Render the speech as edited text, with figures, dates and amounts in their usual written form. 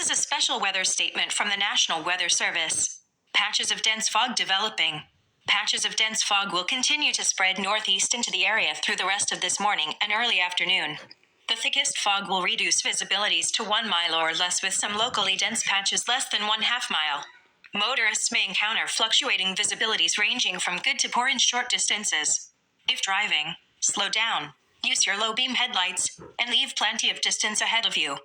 is a special weather statement from the National Weather Service. Patches of dense fog developing. Patches of dense fog will continue to spread northeast into the area through the rest of this morning and early afternoon. The thickest fog will reduce visibilities to 1 mile or less, with some locally dense patches less than 1/2 mile. Motorists may encounter fluctuating visibilities ranging from good to poor in short distances. If driving, slow down, use your low beam headlights, and leave plenty of distance ahead of you.